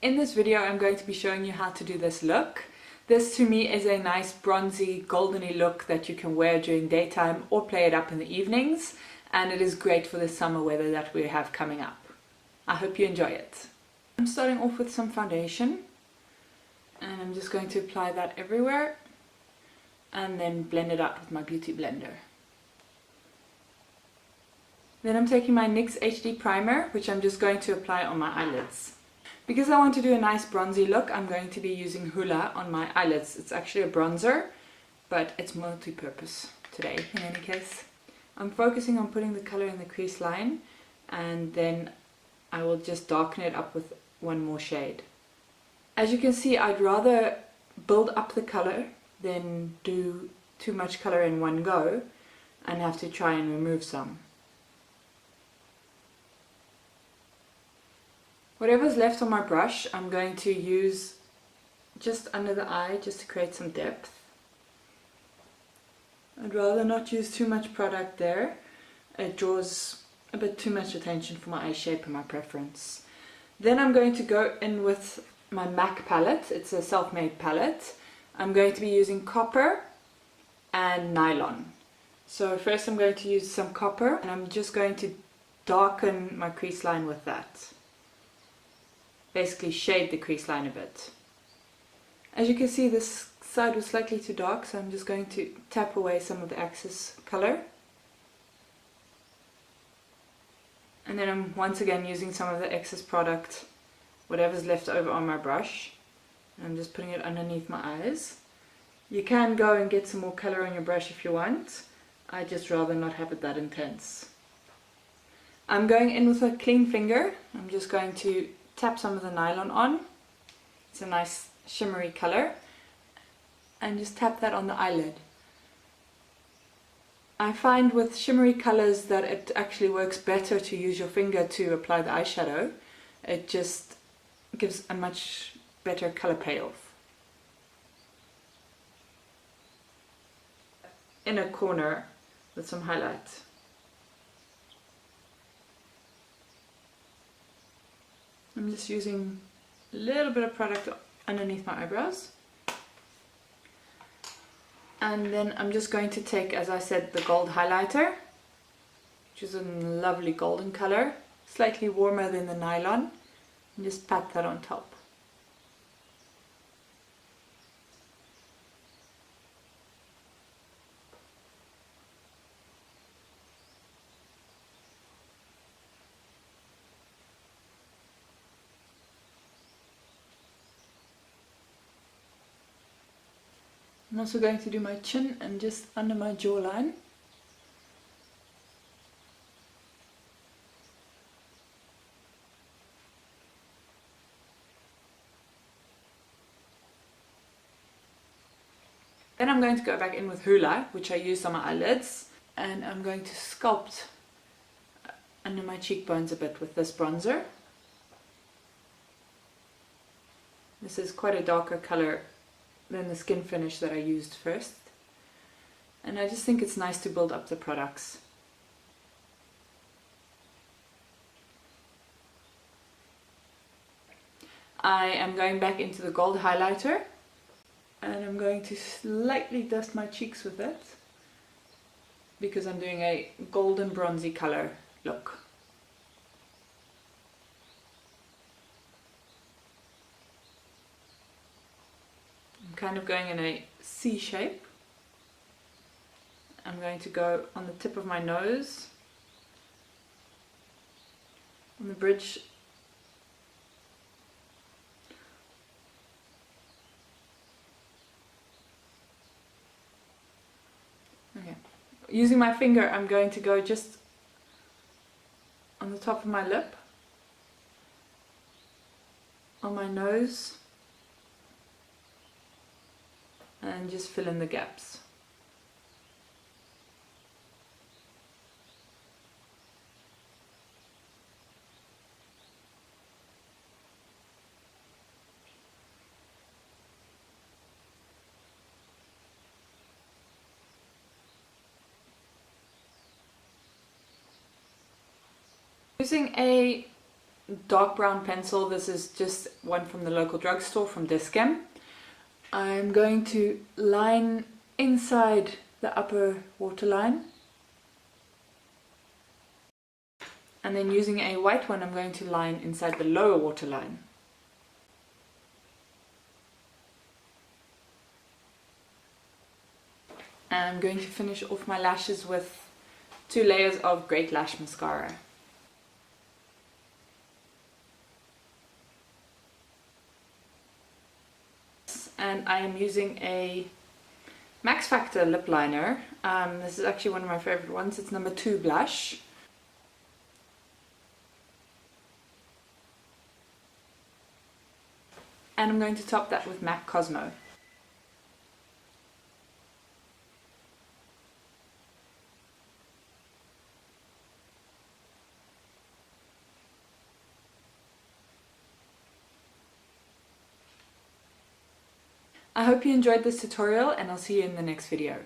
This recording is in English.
In this video I'm going to be showing you how to do this look. This to me is a nice bronzy goldeny look that you can wear during daytime or play it up in the evenings, and it is great for the summer weather that we have coming up. I hope you enjoy it. I'm starting off with some foundation and I'm just going to apply that everywhere and then blend it out with my beauty blender. Then I'm taking my NYX HD primer, which I'm just going to apply on my eyelids. Because I want to do a nice bronzy look, I'm going to be using Hoola on my eyelids. It's actually a bronzer, but it's multi-purpose today in any case. I'm focusing on putting the color in the crease line, and then I will just darken it up with one more shade. As you can see, I'd rather build up the color than do too much color in one go and have to try and remove some. Whatever's left on my brush, I'm going to use just under the eye just to create some depth. I'd rather not use too much product there. It draws a bit too much attention for my eye shape and my preference. Then I'm going to go in with my MAC palette. It's a self-made palette. I'm going to be using copper and nylon. So first I'm going to use some copper and I'm just going to darken my crease line with that. Basically shade the crease line a bit. As you can see, this side was slightly too dark, so I'm just going to tap away some of the excess color. And then I'm once again using some of the excess product, whatever's left over on my brush. And I'm just putting it underneath my eyes. You can go and get some more color on your brush if you want. I just rather not have it that intense. I'm going in with a clean finger. I'm just going to tap some of the nylon on. It's a nice shimmery color, and just tap that on the eyelid. I find with shimmery colors that it actually works better to use your finger to apply the eyeshadow. It just gives a much better color payoff. Inner corner with some highlight. I'm just using a little bit of product underneath my eyebrows. And then I'm just going to take, as I said, the gold highlighter, which is a lovely golden color, slightly warmer than the nylon, and just pat that on top. I'm also going to do my chin and just under my jawline. Then I'm going to go back in with Hoola, which I used on my eyelids, and I'm going to sculpt under my cheekbones a bit with this bronzer. This is quite a darker color than the skin finish that I used first, and I just think it's nice to build up the products. I am going back into the gold highlighter and I'm going to slightly dust my cheeks with it because I'm doing a golden bronzy color look. Kind of going in a C shape. I'm going to go on the tip of my nose, on the bridge, okay. Using my finger, I'm going to go just on the top of my lip, on my nose, and just fill in the gaps. Using a dark brown pencil. This is just one from the local drugstore from Discam. I'm going to line inside the upper waterline. And then using a white one, I'm going to line inside the lower waterline. And I'm going to finish off my lashes with 2 layers of Great Lash mascara. And I am using a Maxfactor lip liner. This is actually one of my favorite ones. It's number 2 blush. And I'm going to top that with MAC Cosmo. I hope you enjoyed this tutorial, and I'll see you in the next video.